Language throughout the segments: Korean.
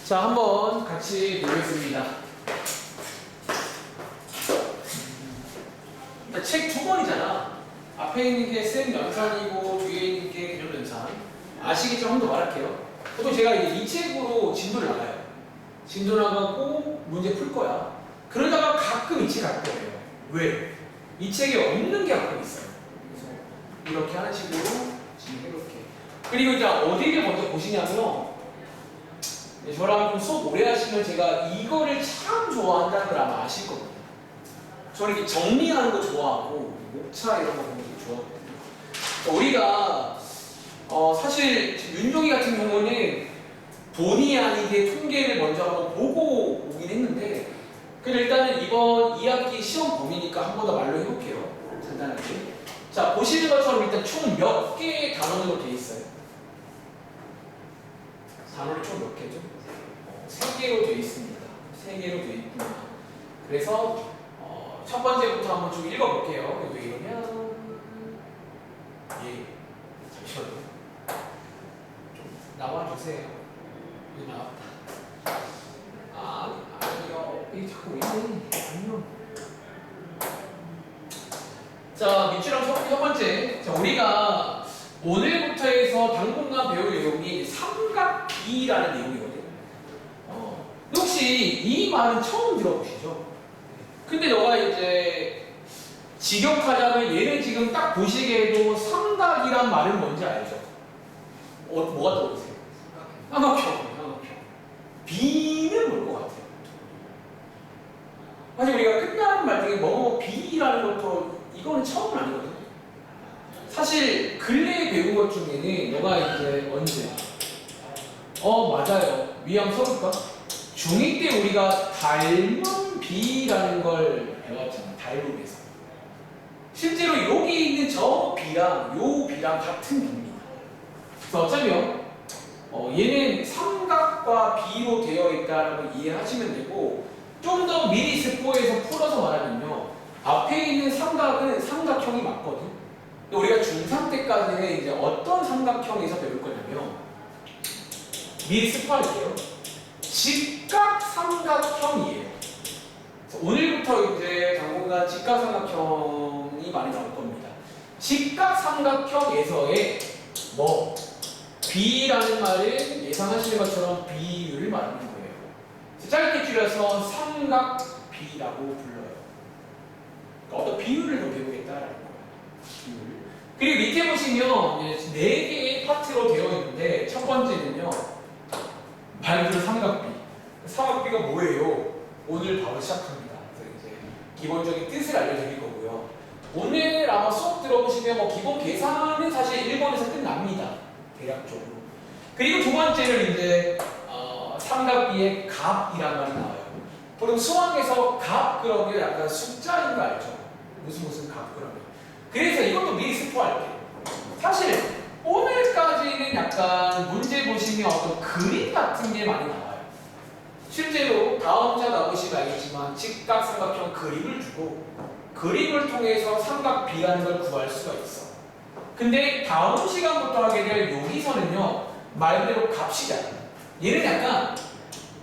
자, 한번 같이 보겠습니다. 책 두 권이잖아. 앞에 있는 게 쌤 연산이고 뒤에 있는 게 개념 연산. 아시겠죠? 한 번 더 말할게요. 보통 제가 이제 이 책으로 진도를 나가요. 진도 나가고 문제 풀 거야. 그러다가 가끔 이 책 갖고 와요. 왜? 이 책에 없는 게 가끔 있어요. 그래서 이렇게 하는 식으로 진행해볼게요. 그리고 이제 어디를 먼저 보시냐면, 저랑 좀 수업 오래 하시면 제가 이거를 참 좋아한다는 걸 아마 아실 겁니다. 저는 이렇게 정리하는 거 좋아하고 목차 이런 거 보는 거 좋아하거든요. 우리가 사실 윤종이 같은 경우는 본의 아니게 통계를 먼저 한번 보고 오긴 했는데, 근데 일단은 이번 2학기 시험 범위니까 한 번 더 말로 해볼게요. 간단하게. 자, 보시는 것처럼 일단 총 몇 개의 단원으로 되어 있어요? 단원이 총 몇 개죠? 3개로 되어 있습니다. 3개로 되어 있구나. 그래서 첫 번째부터 한번 좀 읽어볼게요. 왜 이러면 잠시만요. 좀 나와주세요. 여기 나왔다. 아니요. 이게 자꾸 왜 이래? 아니요. 자, 밑줄랑 첫 번째. 자, 우리가 오늘부터 해서 당분간 배울 내용이 삼각비라는 내용이거든요. 혹시 이 말은 처음 들어보시죠? 근데 너가 이제 직역하자면 얘는 지금 딱 보시기에도 삼각이란 말은 뭔지 알죠? 뭐가 떠오르세요? 삼각형. 비는 뭘 것 같아요? 사실 우리가 끝나는 말 중에 뭐뭐 비라는 것도 이거는 처음은 아니거든요. 사실 근래에 배운 것 중에는 너가 이제 언제 맞아요. 위험 써볼까? 중2 때 우리가 닮은 비라는 걸 배웠잖아. 닮음에서. 실제로 여기 있는 저 비랑 요 비랑 같은 비입니다. 그래서 어쩌면 얘는 삼각과 비로 되어 있다라고 이해하시면 되고, 좀 더 미리 스포해서 풀어서 말하면요, 앞에 있는 삼각은 삼각형이 맞거든. 근데 우리가 중3 때까지는 이제 어떤 삼각형에서 배울 거냐면, 미리 스포할게요. 직각삼각형이에요. 오늘부터 이제 당분간 직각삼각형이 많이 나올 겁니다. 직각삼각형에서의 B라는 말은 예상하시는 것처럼 비율을 말하는 거예요. 짧게 줄여서 삼각비라고 불러요. 그러니까 어떤 비율을 더 배우겠다라는 거예요. 비율. 그리고 밑에 보시면 4개의 파트로 되어 있는데, 첫 번째는요, 말 그대로 삼각비. 삼각비가 뭐예요? 오늘 바로 시작합니다. 그래서 이제 기본적인 뜻을 알려드릴 거고요. 오늘 아마 수업 들어보시면 기본 계산은 사실 1번에서 끝납니다. 대략적으로. 그리고 두 번째는 이제 삼각비의 값이라는 말이 나와요. 보통 수학에서 값 그러면 약간 숫자인 거 알죠? 무슨 값 그러면. 그래서 이것도 미리 스포할게요. 사실 오늘까지는 약간 문제 보시면 어떤 그림 같은 게 많이 나와요. 실제로 다음 차 나오시면 알겠지만 직각삼각형 그림을 주고 그림을 통해서 삼각비라는 걸 구할 수가 있어. 근데 다음 시간부터 하게 될 여기서는요, 말 그대로 값이잖아요. 얘는 약간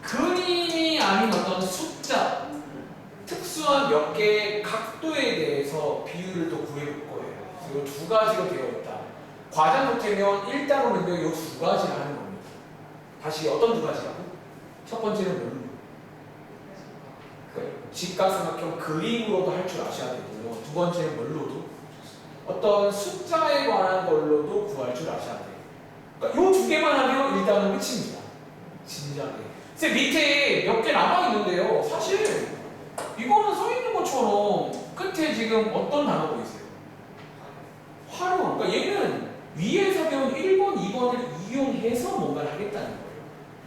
그림이 아닌 어떤 숫자, 특수한 몇 개의 각도에 대해서 비율을 또 구해볼 거예요. 그리고 두 가지로 되어 있다. 과자 노트면 일단으로는요, 이 두 가지를 하는 겁니다. 다시 어떤 두 가지라고? 첫 번째는 뭘로? 직각삼각형 그림으로도 할 줄 아셔야 되고요. 두 번째는 뭘로도? 어떤 숫자에 관한 걸로도 구할 줄 아셔야 돼요. 그러니까 이 두 개만 하면 일단은 끝입니다. 진지하게. 쌤 밑에 몇 개 남아있는데요. 사실 이거는 써 있는 것처럼 끝에 지금 어떤 단어 보이세요? 활용. 그러니까 얘는 위에서 배운 1번, 2번을 이용해서 뭔가를 하겠다는 거예요.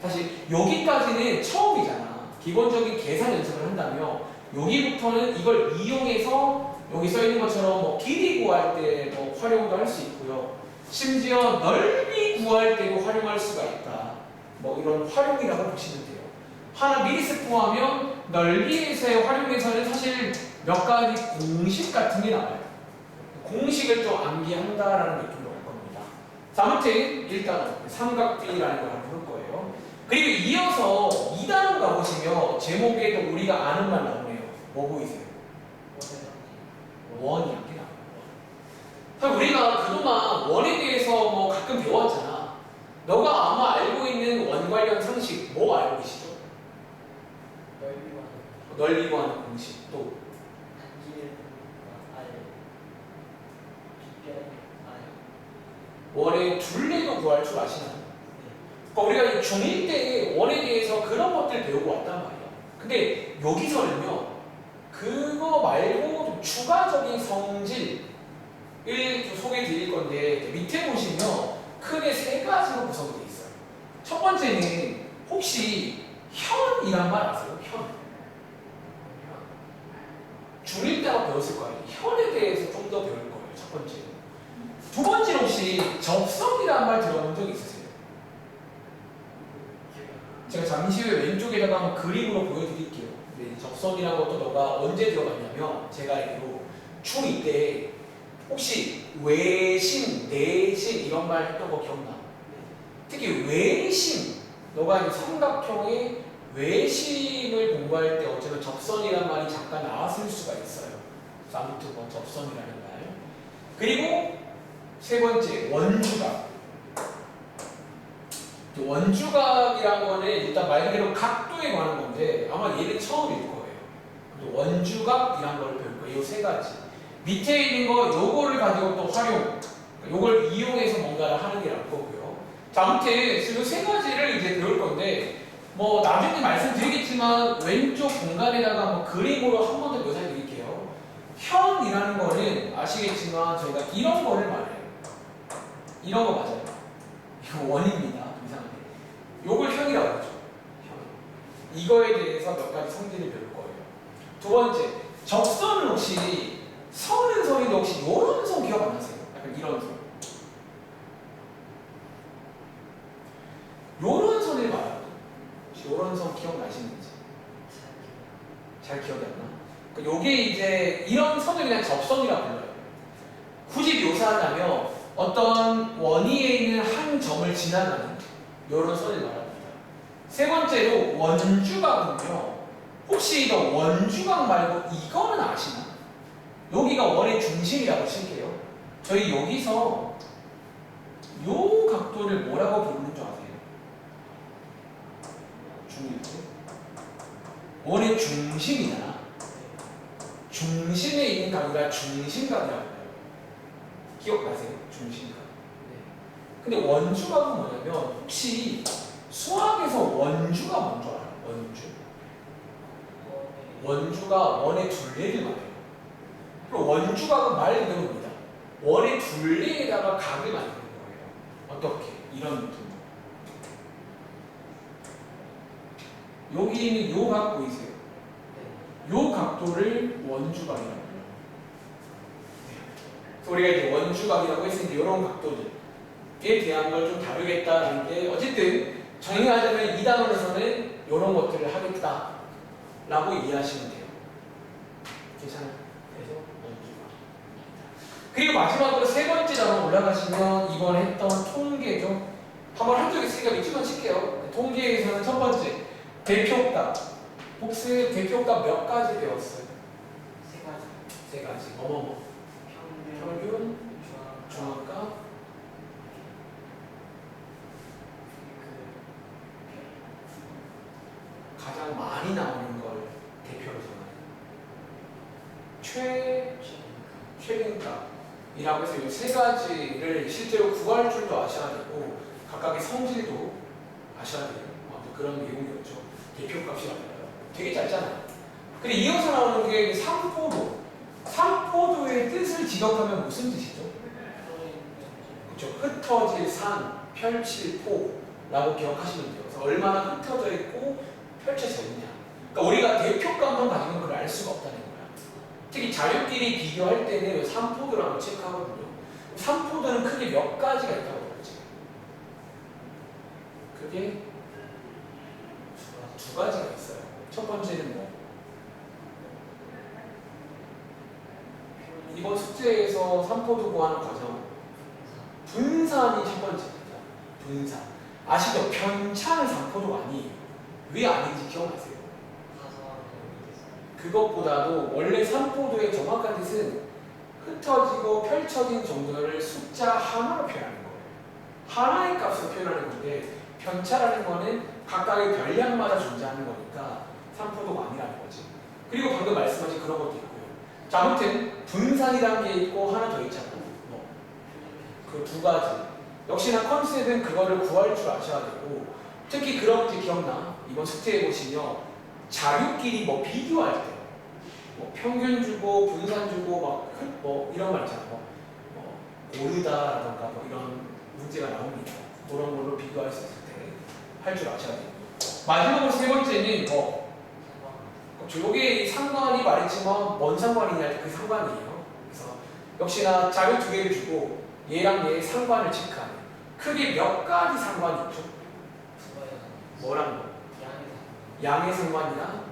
사실 여기까지는 처음이잖아. 기본적인 계산 연습을 한다면 여기부터는 이걸 이용해서 여기 써 있는 것처럼 길이 구할 때 활용도 할 수 있고요. 심지어 넓이 구할 때도 활용할 수가 있다. 이런 활용이라고 보시면 돼요. 하나 미리 스포하면 넓이에서의 활용에서는 사실 몇 가지 공식 같은 게 나와요. 공식을 좀 암기한다라는 느낌으로 올 겁니다. 자, 아무튼 일단 삼각비라는 걸 한번 볼 거예요. 그리고 이어서 보시면 제목에도 우리가 아는 말 나오네요. 뭐 보이세요? 원이란 게 나와요. 사실 우리가 그동안 원에 대해서 뭐 가끔 배웠잖아. 너가 아마 알고 있는 원 관련 상식 뭐 알고 계시죠? 널리 구하는 공식 또 원의 둘레도 구할 줄 아시나요? 그러니까 우리가 중1 때 원에 대해서 그런 것들 배우고 왔단 말이야. 근데 여기서는요, 그거 말고 좀 추가적인 성질을 좀 소개해 드릴 건데, 밑에 보시면 크게 3가지로 구성이 되어 있어요. 첫 번째는 혹시 현이란 말 아세요? 현. 중1 때가 배웠을 거예요. 현에 대해서 좀 더 배울 거예요. 첫 번째. 두 번째는 혹시 접선이라는 말 들어본 적 있으세요? 제가 잠시 후에 왼쪽에다가 한번 그림으로 보여드릴게요. 네, 접선이라는 것도 너가 언제 들어갔냐면 제가 알기로 중2 때 혹시 외심, 내심 이런 말 했던 거 기억나? 특히 외심, 너가 이 삼각형의 외심을 공부할 때 어쩌면 접선이라는 말이 잠깐 나왔을 수가 있어요. 그래서 아무튼 뭐 접선이라는 말. 그리고 세 번째, 원주각. 원주각이란 거는 일단 말 그대로 각도에 관한 건데 아마 얘는 처음일 거예요. 원주각이란 걸 배울 거예요. 이 3가지. 밑에 있는 거 요거를 가지고 또 활용, 요걸 이용해서 뭔가를 하는 게 나을 거고요. 자, 아무튼 이 3가지를 이제 배울 건데 뭐 나중에 말씀드리겠지만 왼쪽 공간에다가 뭐 그림으로 한 번 더 묘사해 드릴게요. 현이라는 거는 아시겠지만 저희가 이런 거를 말해요. 이런 거 맞아요. 이거 원입니다. 이상하게. 요걸 현이라고 하죠. 현. 이거에 대해서 몇 가지 성질을 배울 거예요. 두 번째, 접선은 혹시 선은 선인데 혹시 요런 선 기억 안 나세요? 약간 이런 선. 요런 선을 말하고 혹시 요런 선 기억나시는지? 잘 기억이 안 나? 요게 이제 이런 선을 그냥 접선이라고 불러요. 굳이 묘사하자면 어떤 원위에 있는 한 점을 지나가는 이런 선을 말합니다. 세 번째로 원주각은요. 혹시 이거 원주각 말고 이거는 아시나? 여기가 원의 중심이라고 칠게요. 저희 여기서 요 각도를 뭐라고 부르는 줄 아세요? 원의 중심이잖아. 중심에 있는 각이라 중심각이라고 해요. 기억나세요? 중심각. 근데 원주각은 뭐냐면 혹시 수학에서 원주가 뭔지 알아요? 원주. 원주가 원의 둘레를 말해요. 그리고 원주각은 말 그대로입니다. 원의 둘레에다가 각을 만드는 거예요. 어떻게? 이런 느낌. 여기 있는 요 각 보이세요? 요 각도를 원주각이라고 해요. 그래서 우리가 이제 원주각이라고 했으니까 이런 각도들에 대한 걸 좀 다루겠다는 게 어쨌든 정의하자면 2단원에서는 이런 것들을 하겠다라고 이해하시면 돼요. 괜찮아요? 그래서 원주각. 그리고 마지막으로 3번째 단원 올라가시면 이번 했던 통계죠. 한번 한 적 있으니까 밑줄만 칠게요. 통계에서는 첫 번째 대표값. 혹시 대표값 몇 가지 배웠어요? 3가지. 3가지. 어머머. 평균, 중앙값, 가장 많이 나오는 걸 대표로 정하는 최근값이라고 해서 이 3가지를 실제로 구할 줄도 아셔야 되고 각각의 성질도 아셔야 돼요. 그런 내용이었죠. 대표값이라고 해요. 되게 짧잖아요. 근데 이어서 나오는 게 삼포도. 삼포도의 뜻을 지적하면 무슨 뜻이죠? 그렇죠. 흩어질 산, 펼칠 포라고 기억하시면 돼요. 그래서 얼마나 흩어져 있고 펼쳐져 있냐. 그러니까 우리가 대표값만 가지고 그걸 알 수가 없다는 거야. 특히 자료끼리 비교할 때는 삼포도라고 체크하거든요. 삼포도는 크게 몇 가지가 있다고 그러지. 그게 두 가지가 있어요. 첫 번째는 뭐? 이번 숙제에서 삼포도 구하는 과정 분산이 첫 번째입니다. 분산. 아시죠? 편차는 삼포도가 아니에요. 왜 아닌지 기억나세요? 그것보다도 원래 삼포도의 정확한 뜻은 흩어지고 펼쳐진 정도를 숫자 하나로 표현하는 거예요. 하나의 값으로 표현하는 건데 편차라는 거는 각각의 별량마다 존재하는 거니까 삼포도가 아니라는 거지. 그리고 방금 말씀하신 그런 것도 있고요. 자, 아무튼 분산이라는 게 있고 하나 더 있잖아요. 그 두 가지. 역시나 컨셉은 그거를 구할 줄 아셔야 되고, 특히 그런 문제 기억나? 이번 숙제에 보시면 자료끼리 뭐 비교할 때, 뭐 평균 주고 분산 주고 뭐 이런 말 있잖아. 뭐 고르다라던가 뭐 이런 문제가 나옵니다. 그런 걸로 비교할 수 있을 때 할 줄 아셔야 돼요. 마지막으로 세 번째는 요게 상관이 말했지만 뭔 상관이냐 그 상관이에요. 그래서 역시나 자료 두 개를 주고 얘랑 얘의 상관을 체크하는. 크게 몇 가지 상관이 있죠? 뭐랑 뭐? 양의 상관이랑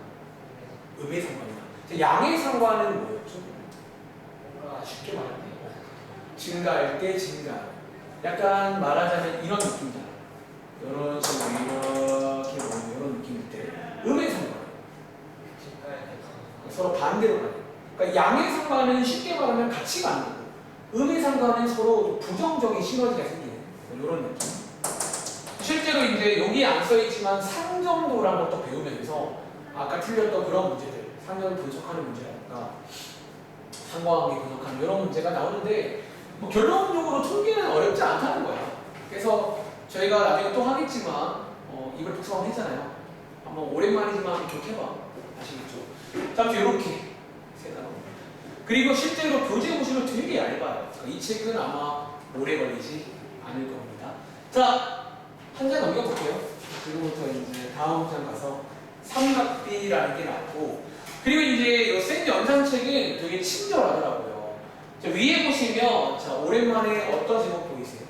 음의 상관이랑. 양의 상관은 뭐였죠? 뭔가 쉽게 말하면 증가할 때 증가. 약간 말하자면 이런 느낌이잖아. 이런 식으로 이렇게 보면 이런 느낌일 때 음의 상관. 서로 반대로 가요. 그러니까 양의 상관은 쉽게 말하면 같이 가는 거고, 음의 상관은 서로 부정적인 시너지가 생기는 이런 느낌. 실제로 이제 여기 안 써있지만 상정도라는 것도 배우면서 아까 틀렸던 그런 문제들, 상정을 분석하는 문제라든가 상관관계 분석하는 이런 문제가 나오는데 뭐 결론적으로 통계는 어렵지 않다는 거야. 그래서 저희가 나중에 또 하겠지만 이걸 복습하면 했잖아요. 한번 오랜만이지만 이렇게 해봐. 아시겠죠? 자, 이렇게 세 단어. 그리고 실제로 교재 보시면 되게 얇아요. 그러니까 이 책은 아마 오래 걸리지 않을 겁니다. 자, 한 장 넘겨볼게요. 지금부터 이제 다음 장 가서 삼각비라는 게 나왔고, 그리고 이제 이 생 연산책은 되게 친절하더라고요. 자, 위에 보시면 자, 오랜만에 어떤 제목 보이세요?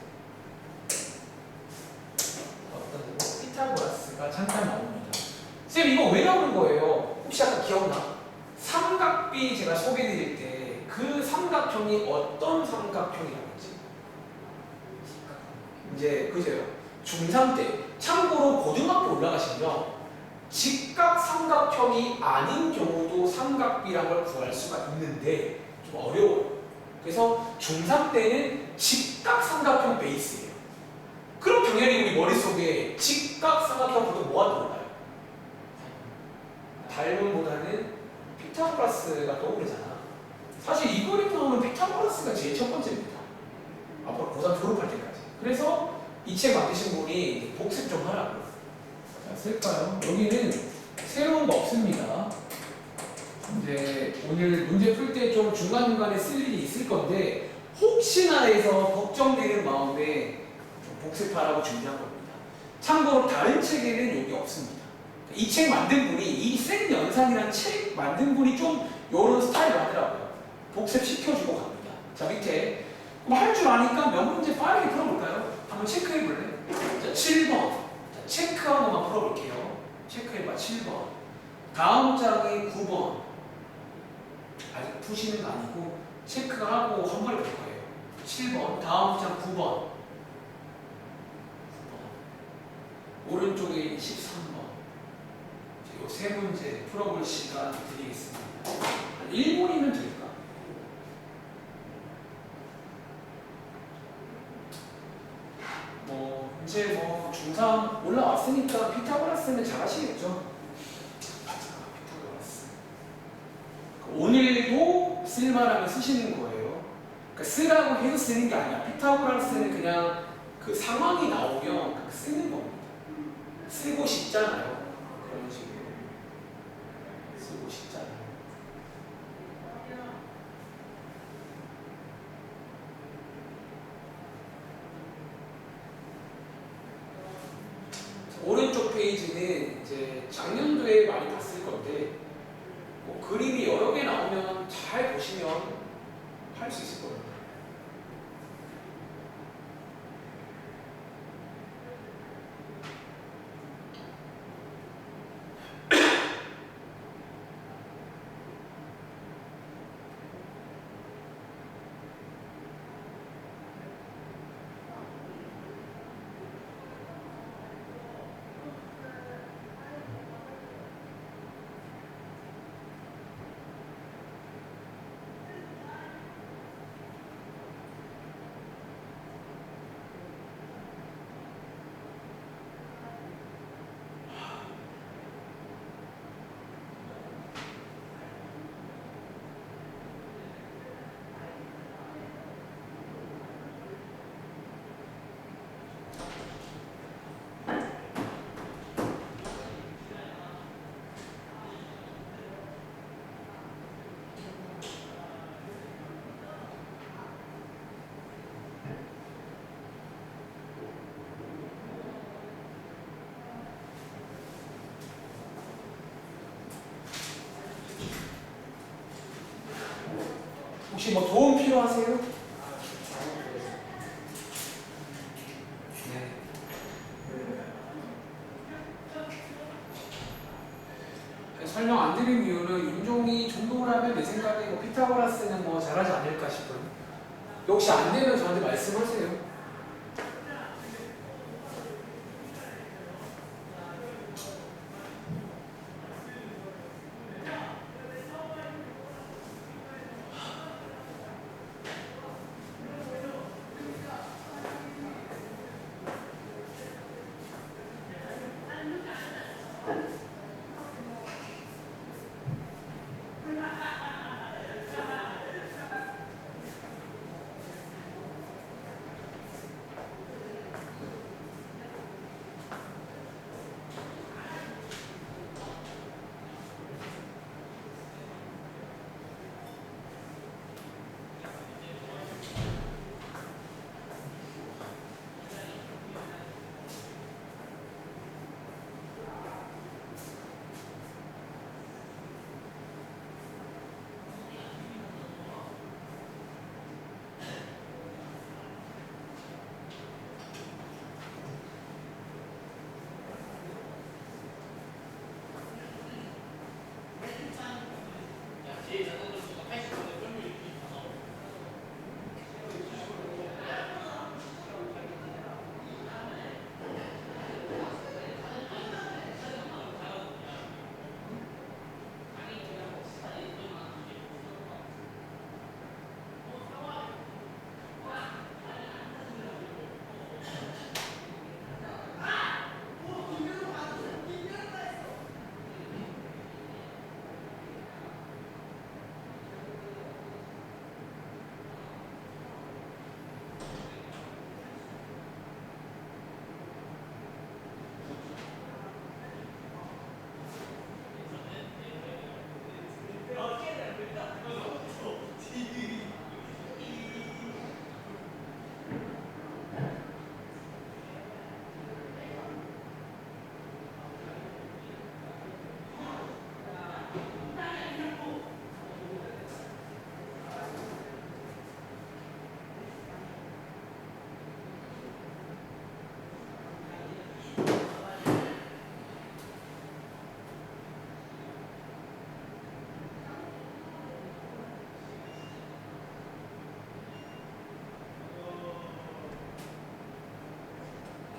어떤 제목? 피타고라스가 잠깐 나옵니다. 쌤 이거 왜 나오는 거예요? 혹시 아까 기억나? 삼각비 제가 소개해드릴 때 그 삼각형이 어떤 삼각형이라고 했지? 이제 그죠? 중3 때 참고로 고등학교 올라가시면 직각 삼각형이 아닌 경우도 삼각비란 걸 구할 수가 있는데 좀 어려워요. 그래서 중3 때는 직각 삼각형 베이스예요. 그럼 당연히 우리 머릿속에 직각 삼각형 보통 뭐가 떠올라요? 닮음보다는 피타고라스가 떠오르잖아. 사실 이 그림 나오면 피타고라스가 제일 첫 번째입니다. 앞으로 고3 졸업할 때까지. 그래서 이 책 만드신 분이 복습 좀 하라고. 자, 쓸까요? 여기는 새로운 거 없습니다. 이제 오늘 문제 풀 때 좀 중간중간에 쓸 일이 있을 건데 혹시나 해서 걱정되는 마음에 좀 복습하라고 준비한 겁니다. 참고로 다른 책에는 여기 없습니다. 이 책 만든 분이 이 생 연산이라는 책 만든 분이 좀 이런 스타일을 하더라고요. 복습 시켜주고 갑니다. 자, 밑에 할 줄 아니까 몇 문제 빠르게 풀어볼까요? 한번 체크해 볼래? 자, 7번. 자, 체크 하나만 풀어볼게요. 체크해봐. 7번. 다음 장이 9번. 아직 푸시는 거 아니고 체크하고 한 번에 볼 거예요. 7번. 다음 장 9번. 9번. 오른쪽에 13번. 이 세 문제 풀어볼 시간 드리겠습니다. 한 1분이면 될까? 이제 뭐 중3 올라왔으니까 피타고라스는 잘 하시겠죠? 피타고라스. 오늘도 쓸만하면 쓰시는 거예요. 그러니까 쓰라고 해서 쓰는 게 아니야. 피타고라스는 그냥 그 상황이 나오면 쓰는 겁니다. 쓰고 싶잖아요. 그런 식으로. 쓰고 싶잖아요. 오른쪽 페이지는 이제 작년도에 많이 봤을 건데 뭐 그림이 여러 개 나오면 잘 보시면 할 수 있을 거예요. 혹시 뭐 도움 필요하세요? 네. 설명 안 드린 이유는 윤종이 정도를 하면 내 생각에 뭐 피타고라스는 뭐 잘하지 않을까 싶어요. 혹시 안 되면 저한테 말씀하세요.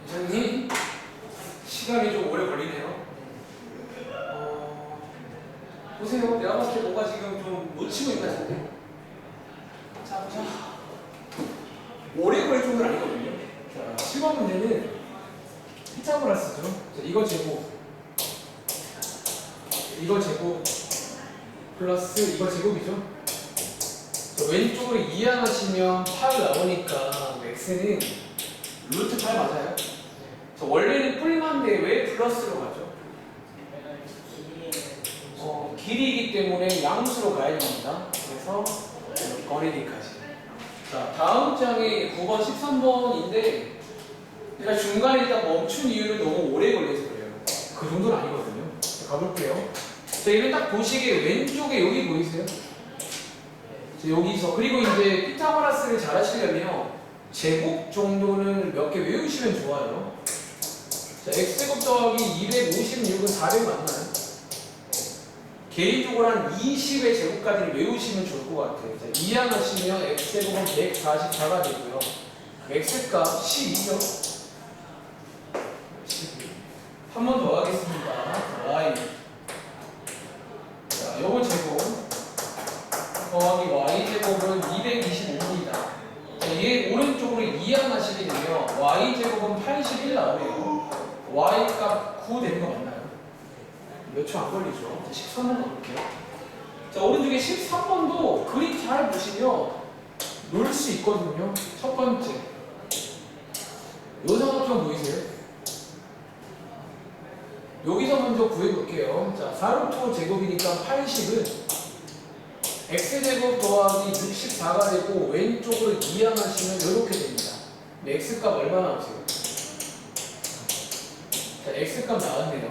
선생님, 시간이 좀 오래 걸리네요. 보세요. 내가 봤을 때 뭐가 지금 좀 놓치고 있는 것 같은데. 자, 보자. 오래 걸릴 정도는 아니거든요. 자, 7번 문제는 피타고라스죠. 자, 이거 제곱. 이거 제곱. 플러스 이거 제곱이죠. 자, 왼쪽으로 이항하시면 8 나오니까 x는 루트 8 맞아요? 자, 원래는 뿔만데 왜 플러스로 가죠? 길이이기 때문에 양수로 가야 됩니다. 그래서 거리기까지. 자, 다음 장에 9번, 13번인데 제가 중간에 일단 멈춘 이유는 너무 오래 걸려서 그래요. 그 정도는 아니거든요. 자, 가볼게요. 자, 이거 딱 보시기에 왼쪽에 여기 보이세요? 자, 여기서 그리고 이제 피타고라스를 잘 하시려면 제곱 정도는 몇 개 외우시면 좋아요. 자, x제곱 더하기 256은 400 맞나요? 개인적으로 한 20의 제곱까지를 외우시면 좋을 것 같아요. 자, 이항하시면 x제곱은 144가 되고요. x값 12죠? 12. 한 번 더 하겠습니다. y. 자, 요거 제곱 더하기 y제곱은 225입니다. 자, 얘 오른쪽으로 이항하시게 되면 y제곱은 81 나오네요. y값 9 되는 거 맞나요? 몇 초 안 걸리죠? 13번 가볼게요. 자, 오른쪽에 13번도 그림 잘 보시면 놀 수 있거든요. 첫 번째. 요 삼각형 보이세요? 여기서 먼저 구해볼게요. 자, 4루트 제곱이니까 80은 x제곱 더하기 64가 되고 왼쪽으로 이항하시면 이렇게 됩니다. x값 얼마 나오세요? 자, x값 나왔네요.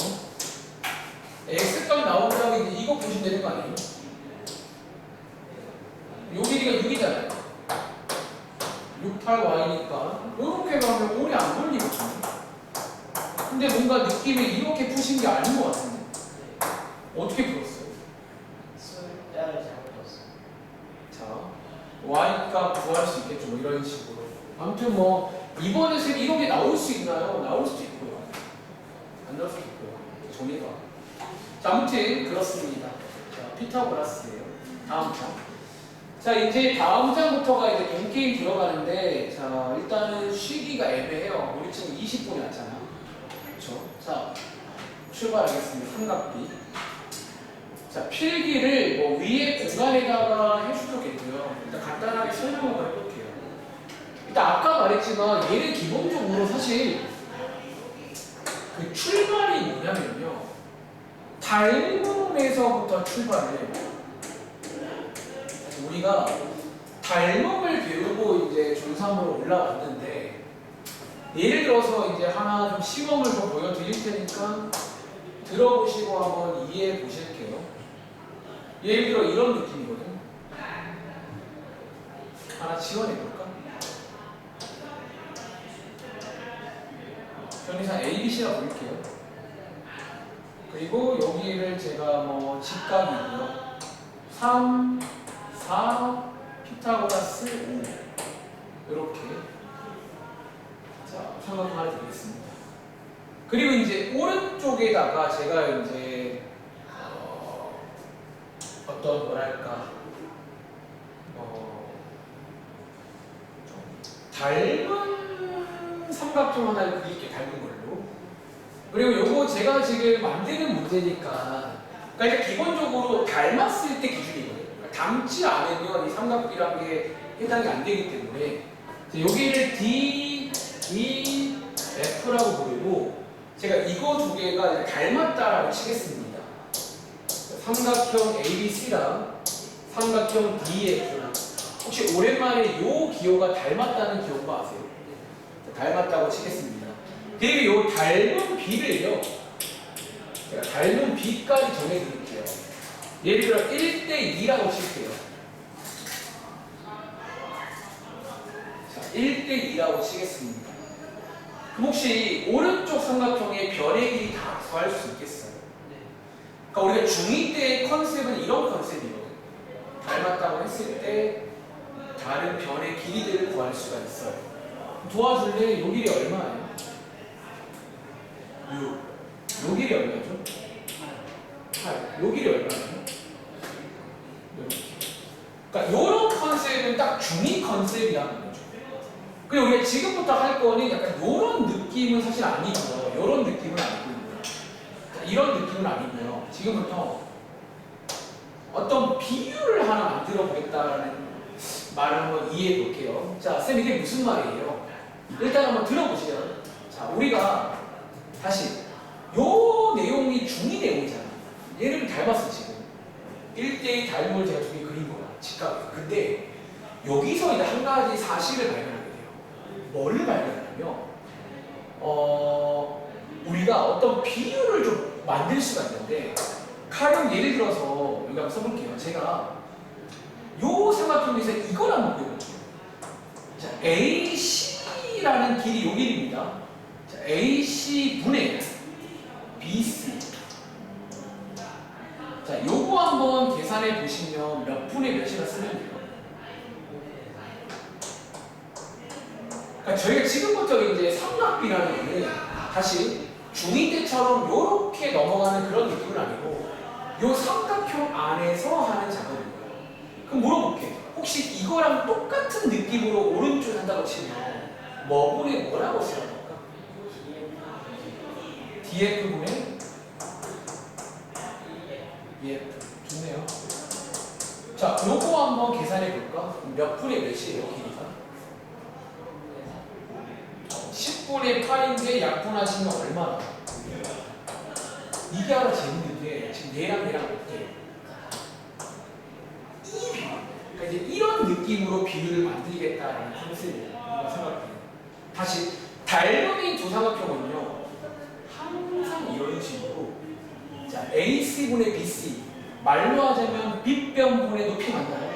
x값 나온 다음에 이거 보시면 되는 거 아니에요? 요 길이가 느낌에 이렇게 푸신 게 아닌 것 같은데 어떻게 풀었어요? 숫자를 잘못 줬어. 자, y값 구할 수 있겠죠. 뭐 이런 식으로. 아무튼 뭐 이번에 쌤 이런 게 나올 수 있나요? 나올 수도 있고요. 안 나올 수도 있고요. 종이가. 자, 아무튼 그렇습니다. 자, 피타고라스예요. 다음 장. 자, 이제 다음 장부터가 이제 game 들어가는데, 자, 일단은 쉬기가 애매해요. 우리 지금 20분이 왔잖아. 그렇죠? 자, 출발하겠습니다. 삼각비. 자, 필기를 뭐 위에 공간에다가 해주셔도 되고요. 일단 간단하게 설명을 해볼게요. 일단 아까 말했지만 얘는 기본적으로 사실 그 출발이 뭐냐면요. 닮음에서부터 출발해요. 우리가 닮음을 배우고 이제 중3으로 올라왔는데 예를 들어서 이제 하나 좀 시범을 좀 보여드릴 테니까 들어보시고 한번 이해해 보실게요. 예를 들어 이런 느낌이거든요. 하나 지원해 볼까? 편의상 ABC라고 볼게요. 그리고 여기를 제가 뭐 직각이고요. 3, 4, 피타고라스 5 이렇게 자 삼각형을 드리겠습니다. 그리고 이제 오른쪽에다가 제가 이제 어떤 뭐랄까 닮은 삼각형 하나를 그릴게 닮은 걸로. 그리고 요거 제가 지금 만드는 문제니까 그러니까 기본적으로 닮았을 때 기준이거든요. 닮지 않으면 이 삼각비라는 게 해당이 안 되기 때문에 여기를 D, E, F라고 부르고 제가 이거 두 개가 닮았다라고 치겠습니다. 삼각형 ABC랑 삼각형 DEF랑 혹시 오랜만에 요 기호가 닮았다는 기호가 아세요? 닮았다고 치겠습니다. 그리고 요 닮은 B를요 제가 닮은 B까지 정해드릴게요. 예를 들어 1대2라고 칠게요. 자, 1대2라고 치겠습니다. 그럼 혹시 오른쪽 삼각형의 변의 길이 다 구할 수 있겠어요? 그러니까 우리가 중2 때의 컨셉은 이런 컨셉이거든요. 닮았다고 했을 때 다른 변의 길이들을 구할 수가 있어요. 도와줄래? 요 길이 얼마예요? 요 길이 얼마죠? 8. 요 길이 얼마예요? 그러니까 요런 컨셉은 딱 중2 컨셉이라는 거죠. 그리고 우리가 지금부터 할 거는 약간 요런 느낌은 사실 아니고요. 요런 느낌은 아니고요. 이런 느낌은 아니고요. 지금부터 어떤 비유를 하나 만들어 보겠다는 말을 한번 이해해 볼게요. 자, 쌤 이게 무슨 말이에요? 일단 한번 들어보시죠. 자, 우리가 다시 요 내용이 중2 내용이잖아. 얘를 닮았어 지금. 1대1 닮음을 제가 두 개 그린 거야. 직각. 근데 여기서 이제 한 가지 사실을 발견하게 돼요. 뭐를 발견하냐면 우리가 어떤 비유를 좀 만들 수가 있는데 가령 예를 들어서 여기 한번 써볼게요. 제가 요 삼각형에서 이걸 한번 그려볼게요. 자, AC라는 길이 요 길입니다. 자, AC 분의 BC. 자, 요거 한번 계산해 보시면 몇 분의 몇이나 쓰면 돼요? 그러니까 저희가 지금부터 이제 삼각비라는 거는 다시 중2 때처럼 요렇게 넘어가는 그런 느낌은 아니고 요 삼각형 안에서 하는 작업인 거예요. 그럼 물어볼게. 혹시 이거랑 똑같은 느낌으로 오른쪽 한다고 치면 뭐분의 뭐라고 써야 될까? DF분의 EF. 좋네요. 자, 요거 한번 계산해 볼까? 몇 분의 몇이에요, 길이가? 10분의 8인데 약분하시면 얼마나? 이게 하나 재밌는 게 지금 얘랑 얘랑 어때요? 이 비유. 그러니까 이제 이런 느낌으로 비유를 만들겠다라는 컨셉이라고 생각해요. 다시 닮음인 두 삼각형은요 항상 이런 식으로 자 AC분의 BC 말로 하자면 빗변분의 높이 맞나요?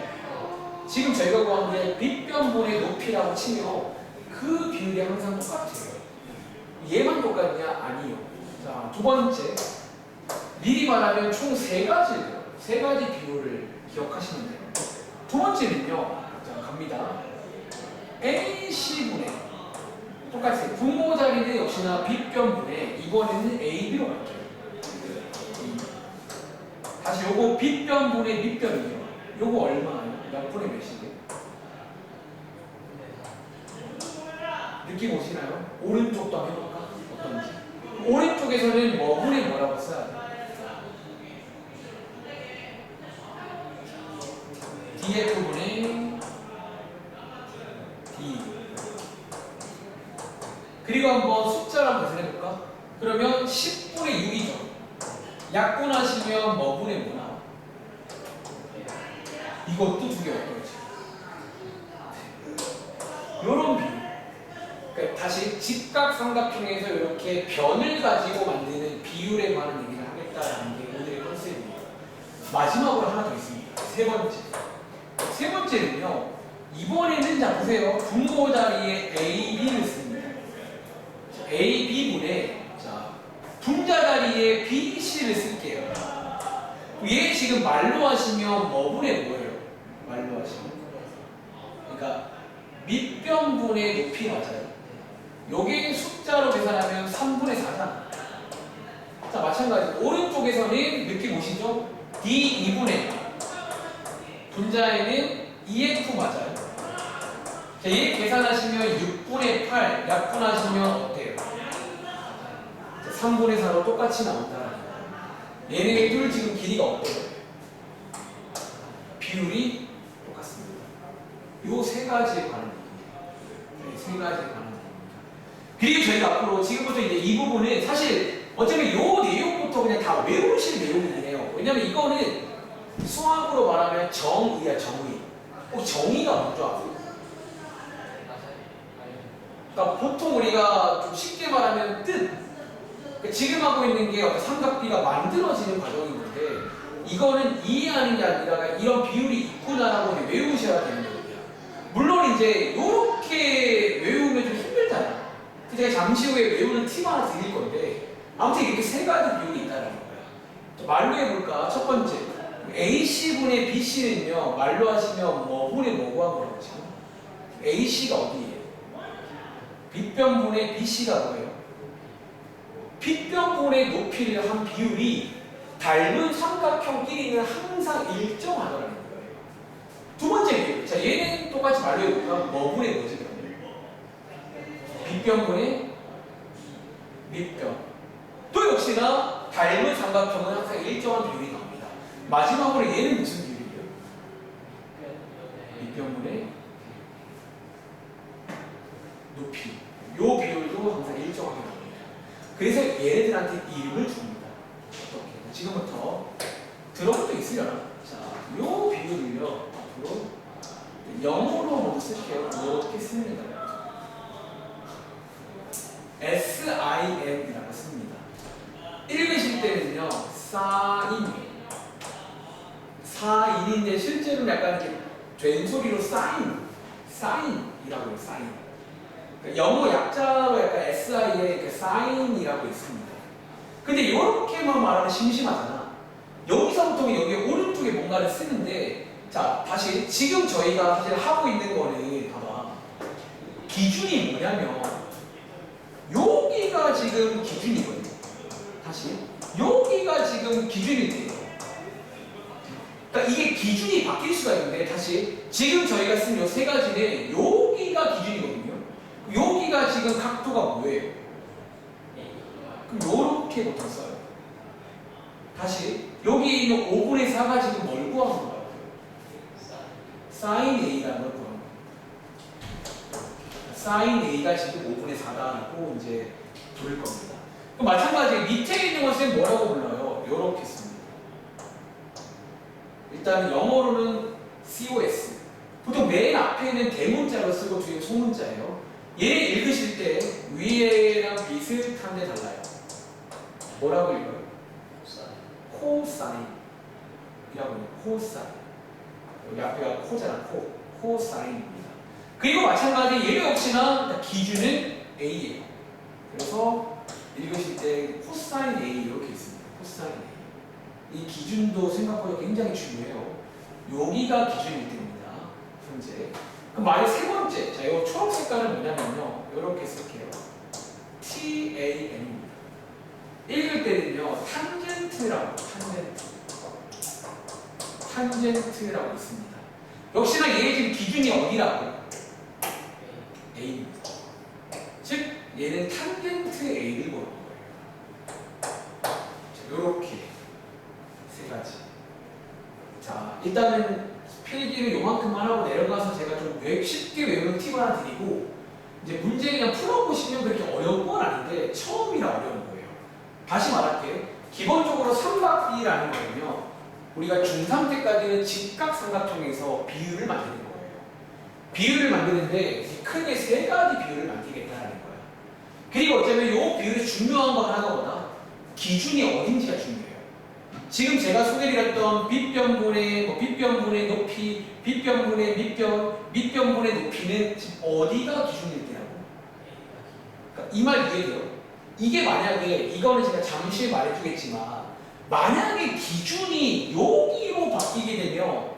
지금 저희가 구한 게 빗변분의 높이라고 치면 그 비율이 항상 똑같아요. 얘만 똑같냐? 아니요. 자, 두 번째. 미리 말하면 총 세 가지 비율을 기억하시면 돼요. 두 번째는요. 자, 갑니다. AC분의 똑같이 분모 자리는 역시나 빗변분의 이번에는 AB로 갈게요. 다시 요거 빗변분의 밑변이에요. 요거 얼마예요? 몇 분의 몇이에요? 느낌 오시나요? 오른쪽도 한번 해볼까? 어떤지. 오른쪽에서는 뭐분의 뭐라고 써야 돼? DF분의 D. 그리고 한번 숫자를 한번 계산해볼까? 그러면 10분의 6이죠. 약분하시면 뭐분의 뭐 나와? 이것도 두 개 어떨지. 요런 비율. 그러니까 다시 직각삼각형에서 이렇게 변을 가지고 만드는 비율에 관한 얘기를 하겠다라는 게 오늘의 컨셉입니다. 마지막으로 하나 더 있습니다. 세 번째. 세 번째는요. 이번에는 자 보세요. 분모 자리에 AB를 씁니다. AB분의 자 분자 자리에 BC를 쓸게요. 얘 지금 말로 하시면 뭐분의 뭐예요? 말로 하시면 그러니까 밑변분의 높이 맞아요. 요게 숫자로 계산하면 3분의 4잖아. 자 마찬가지 오른쪽에서는 느낌 오시죠? D 2분의 분자에는 EF 맞아요. 자, 얘 계산하시면 6분의 8 약분하시면 어때요? 3분의 4로 똑같이 나온다. 얘네들 지금 길이가 어때요? 비율이 똑같습니다. 요 세 가지에 관한 얘기입니다. 세 가지에 관한 얘기입니다. 그리고 저희가 앞으로 지금부터 이제 이 부분은 사실 어차피 요 내용부터 그냥 다 외우실 내용이긴 해요. 왜냐면 이거는 수학으로 말하면 정의야, 정의. 정의가 먼저 아세요? 그러니까 보통 우리가 좀 쉽게 말하면 뜻. 그러니까 지금 하고 있는 게 어떤 삼각비가 만들어지는 과정인 건데 이거는 이해하는 게 아니라 이런 비율이 있구나라고 외우셔야 되는 거예요. 물론 이제 이렇게 외우면 좀 힘들잖아요. 제가 잠시 후에 외우는 팁 하나 드릴 건데 아무튼 이렇게 세 가지 비율이 있다는 거예요. 말로 해볼까? 첫 번째 AC분의 BC는요 말로 하시면 뭐분의 뭐 구한 거라고 지금? AC가 어디예요? 빗변분의 BC가 뭐예요? 빗변분의 높이를 한 비율이 닮은 삼각형끼리는 항상 일정하더라는 거예요. 두 번째 비율. 자, 얘는 똑같이 말로 해볼까? 뭐분의 뭐지? 빗변분의 밑변. 또 역시나 닮은 삼각형은 항상 일정한 비율이 나옵니다. 마지막으로 얘는 무슨 비율이에요? 밑변분의 높이. 요 비율도 항상 일정하게 나옵니다. 그래서 얘네들한테 이름을 줍니다. 어떻게? 지금부터 들어본 적 있으려나? 자, 요 비율을요 앞으로 영어로 먼저 쓸게요. 이렇게 씁니다. SIM이라고 씁니다. 읽으실 때는요 사인인데 실제로는 약간 이렇게 된소리로 사인이라고 해요. 사인. 그러니까 영어 약자로 약간 SI에 사인이라고 있습니다. 근데 이렇게만 말하면 심심하잖아. 여기서부터 여기 오른쪽에 뭔가를 쓰는데 자 다시 지금 저희가 사실 하고 있는 거는 봐봐 기준이 뭐냐면 여기가 지금 기준이거든요. 다시 여기가 지금 기준이 돼요. 그러니까 이게 기준이 바뀔 수가 있는데 다시 지금 저희가 쓴 이 세 가지는 여기가 기준이거든요. 여기가 지금 각도가 뭐예요? 그럼 이렇게부터 써요. 다시 여기 있는 5분의 4가 지금 뭘 구하는 것 같아요? 사인 A라는 걸 구하는 거예요. 사인 A가 지금 5분의 4다라고 이제 부를 겁니다. 그럼 마찬가지 밑에 있는 것은 뭐라고 불러요? 이렇게 씁니다. 일단 영어로는 COS. 보통 맨 앞에는 대문자로 쓰고 뒤에 소문자예요. 얘 읽으실 때 위에랑 비슷한데 달라요. 뭐라고 읽어요? 코사인이라고 해요. 코사인. 여기 앞에가 코잖아. 코사인입니다. 그리고 마찬가지 얘 역시나 기준은 A예요. 그래서 읽으실 때 코사인 A 이렇게 있습니다. 코사인 A. 이 기준도 생각보다 굉장히 중요해요. 여기가 기준일 때입니다. 현재. 그럼 만약 세 번째, 자, 이 초록 색깔은 뭐냐면요. 이렇게 쓸게요. TAN입니다. 읽을 때는요, 탄젠트라고 있습니다. 역시나 얘 지금 기준이 어디라고? A입니다. 즉, 얘는 탄젠트 A를 보는 거예요. 자, 요렇게 세 가지. 자, 일단은 필기를 요만큼만 하고 내려가서 제가 좀 쉽게 외우는 팁을 하나 드리고, 이제 문제 그냥 풀어보시면 그렇게 어려운 건 아닌데, 처음이라 어려운 거예요. 다시 말할게요. 기본적으로 삼각비라는 거는요, 우리가 중3 때까지는 직각삼각형에서 비율을 만드는 거예요. 비율을 만드는데 크게 세 가지 비율을 만들겠다는 거예요. 그리고 어쩌면 이 비율이 중요한 건 하나보다 기준이 어딘지가 중요해요. 지금 제가 소개드렸던 빗변분의 빗변분의 높이, 빗변분의 밑변분의 높이는 지금 어디가 기준일 때라고? 그러니까 이 말 이해돼요? 이게 만약에 이거는 제가 잠시 말해주겠지만 만약에 기준이 여기로 바뀌게 되면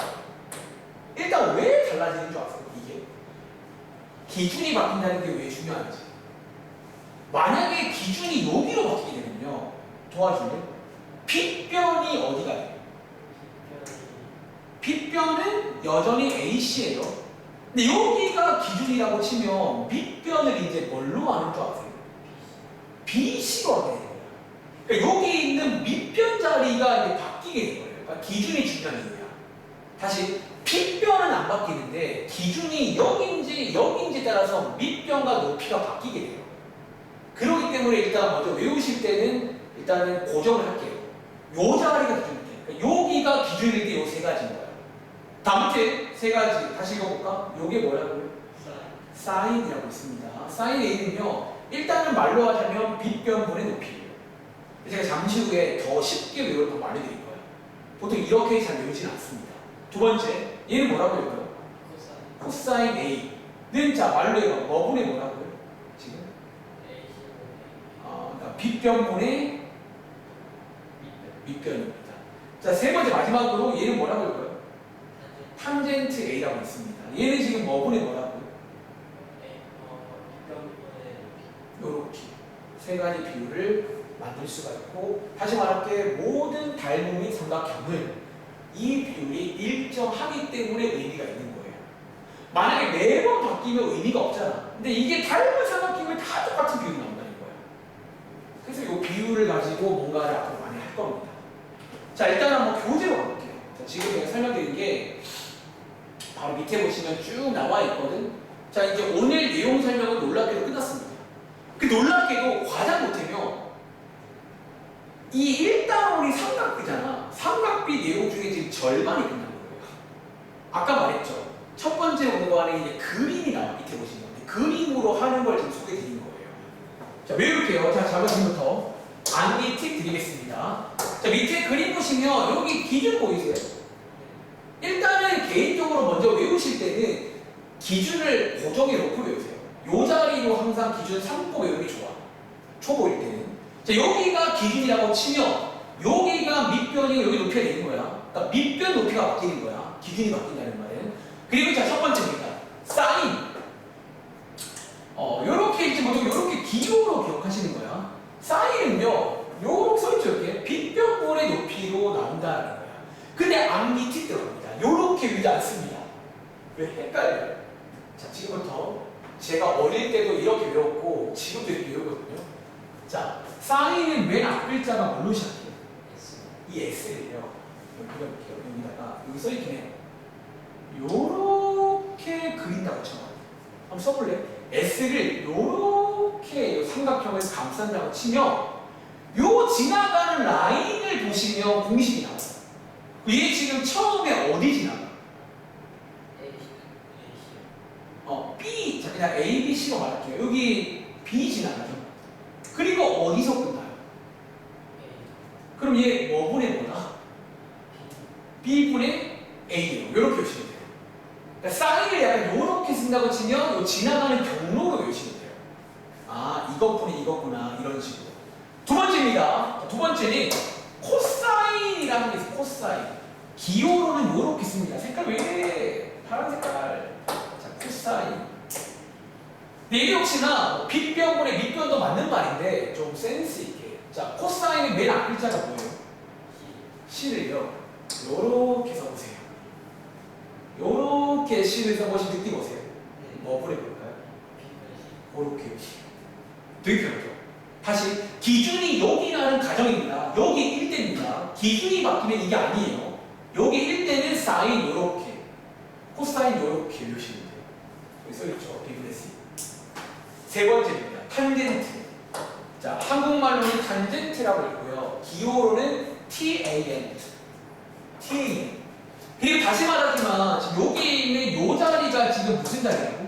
일단 왜 달라지는 줄 아세요? 이게 기준이 바뀐다는 게 왜 중요한지. 만약에 기준이 여기로 바뀌게 되면요, 도와줄래요? 빗변이 어디가 돼요? 빗변은 여전히 AC예요. 근데 여기가 기준이라고 치면 밑변을 이제 뭘로 하는 줄 아세요? BC로 하게 돼요. 그러니까 여기 있는 밑변 자리가 이제 바뀌게 된 거예요. 그러니까 기준이 중요한 이유야. 다시 빗변은 안 바뀌는데 기준이 여기인지 따라서 밑변과 높이가 바뀌게 돼요. 그렇기 때문에 일단 먼저 외우실 때는 일단은 고정을 할게요. 요 자리가 기준일 때. 그러니까 여기가 기준일 때 요 세 가지인 거예요. 다음 밑에 세 가지 다시 읽어볼까? 요게 뭐라고요? 사인이라고 있습니다. 사인 A는요, 일단은 말로 하자면 빗변분의 높이예요. 제가 잠시 후에 더 쉽게 외우는 거 알려드릴 거예요. 보통 이렇게 잘 외우지는 않습니다. 두 번째, 얘는 뭐라고 읽어요? 코사인 A는 자 말로 해요. 뭐분의 뭐라고요? 지금? 그러니까 빗변분의 밑변입니다. 자, 세 번째 마지막으로 얘는 뭐라고 읽어요? 탄젠트 A라고 있습니다. 얘는 지금 뭐분의 뭐라고요? 이렇게 세 가지 비율을 만들 수가 있고, 다시 말할게, 모든 닮음 및 삼각형은 이 비율이 일정하기 때문에 의미가 있는 거예요. 만약에 매번 바뀌면 의미가 없잖아. 근데 이게 닮은 삼각형은 다 똑같은 비율이 나온다는 거예요. 그래서 이 비율을 가지고 뭔가를 앞으로 많이 할 겁니다. 자, 일단 한번 교재로 가볼게요. 자, 지금 제가 설명드린 게 바로 밑에 보시면 쭉 나와 있거든. 자, 이제 오늘 내용 설명은 놀랍게도 끝났습니다. 그 놀랍게도 과장 못하면 이 1단원이 삼각비잖아. 삼각비 내용 중에 지금 절반이 끝난 거예요. 아까 말했죠. 첫 번째 오는 거 안에 이제 그림이 나와. 밑에 보시면 그림으로 하는 걸 지금 소개해 드리는 거예요. 자, 외울게요. 자, 지금부터 암기 팁 드리겠습니다. 자, 밑에 그림 보시면 여기 기준 보이세요? 일단은 개인적으로 먼저 외우실 때는 기준을 고정해 놓고 외우세요. 요 자리로 항상 기준 삼고 외우기 좋아. 초보일 때는. 자, 여기가 기준이라고 치면 여기가 밑변이고 여기 높이가 되는 거야. 그러니까 밑변 높이가 바뀌는 거야. 기준이 바뀐다는 말은. 그리고 자, 첫 번째입니다. 사인. 요렇게 이제 보통 요렇게 기호로 기억하시는 거야. 사인은요, 요렇게 써있죠. 이렇게 빗변분의 높이로 나온다는 거야. 근데 암기 팁 들어갑니다. 요렇게 외우지 않습니다. 왜 헷갈려요? 자, 지금부터 제가 어릴 때도 이렇게 외웠고 지금도 이렇게 외우거든요. 자, 사인은 맨 앞글자가 뭘로 시작해요? 이 S를요. 그려볼게요. 여기다가 여기 써있긴 해요. 요렇게 그린다고 쳐. 한번 써볼래? S를 요렇게 삼각형을 감싼다고 치면 요 지나가는 라인을 보시면 공식이 나와요. 얘 지금 처음에 어디 지나가? B. 자, 그냥 A, B, C로 말할게요. 여기 B 지나가죠. 그리고 어디서 끝나요? 그럼 얘 뭐분의 뭐다? B분의 A예요. 이렇게 외우시면 돼요. 그러니까 사인을 약간 이렇게 쓴다고 치면 요 지나가는 경로로 외우시면 돼요. 아, 이것분이 이거구나. 이런 식으로. 번째입니다. 자, 두 번째는 코사인이라는 게 있어요. 코사인. 기호로는 이렇게 씁니다. 색깔 왜 이래? 파란 색깔. 자, 코사인. 근데 이게 혹시나 빗변분의 밑변도 맞는 말인데 좀 센스 있게. 자, 코사인의 맨 앞글자가 뭐예요? C를요. 요렇게 써보세요. 요렇게 C를 써보신 느낌 오세요? 뭐 보내볼까요? 그렇게 되게 편하죠. 다시 기준이 여기라는 가정입니다. 여기 1대입니다. 기준이 바뀌면 이게 아니에요. 여기 1대는 사인 요렇게, 코사인 요렇게 외우시면 돼요. 여기 써있죠. 비브레스. 세 번째입니다. 탄젠트. 자, 한국말로는 탄젠트라고 있고요. 기호로는 TAN. TAN. 그리고 다시 말하지만 지금 여기 있는 요 자리가 지금 무슨 자리라고?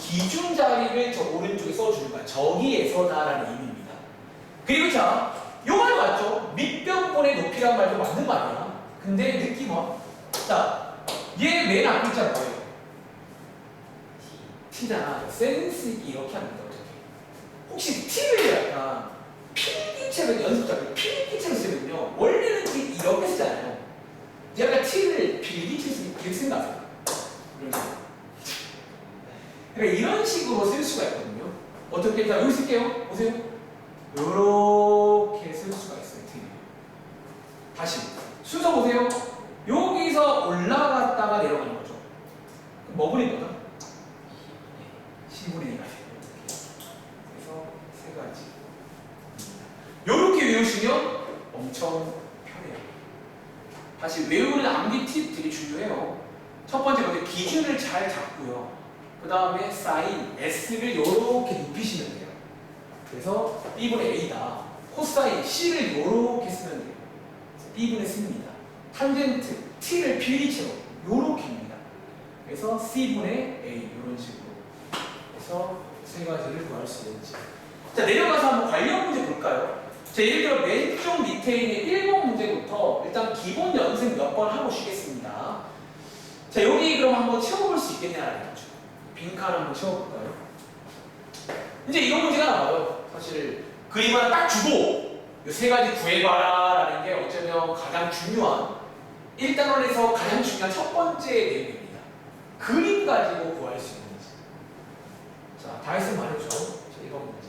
기준 자리를 저 오른쪽에 써주는 거야. 저기에서다라는 의미입니다. 그리고 자, 요 말 맞죠? 밑변분의 높이란 말도 맞는 말이야. 근데 느낌 와. 자, 얘 맨 앞글자 뭐예요? T잖아. 센스 있게 이렇게 합니다. 어떻게? 혹시 T를 약간 필기체로 연습자를 필기체로 쓰면요. 원래는 T 이렇게 쓰잖아요. 약간 T를 필기체로 쓰면 이렇게 생각하세요. 그러니까 이런 식으로 쓸 수가 있거든요. 어떻게? 자, 여기 쓸게요. 보세요. 요렇게 쓸 수가 있어요. T를. 다시 순서 보세요. 여기서 올라갔다가 내려가는 거죠. 뭐 그린 거다? C분의 2가 돼요. 그래서 세 가지. 요렇게 외우시면 엄청 편해요. 다시 외우는 암기 팁 되게 중요해요. 첫 번째 먼저 기준을 잘 잡고요. 그 다음에 사인 S를 요렇게 눕히시면 돼요. 그래서 B분의 A다. 코사인 C를 요렇게 쓰면 돼요. B분의 C입니다. 탄젠트 T를 필기체로 요렇게입니다. 그래서 C분의 A 이런 식으로 해서 세 가지를 구할 수 있는지. 자, 내려가서 한번 관련 문제 볼까요? 자, 예를 들어 왼쪽 밑에 있는 1번 문제부터 일단 기본 연습 몇 번 하고 쉬겠습니다. 자, 여기 그럼 한번 채워볼 수 있겠냐라는 거죠. 빈칸 한번 채워볼까요? 이제 이런 문제가 나와요. 사실 그림 하나 딱 주고 이 세 가지 구해봐라라는 게 어쩌면 가장 중요한 1단원에서 가장 중요한 첫 번째 내용입니다. 그림 가지고 구할 수 있는지. 자, 다 했으면 말해줘. 자, 이번 문제.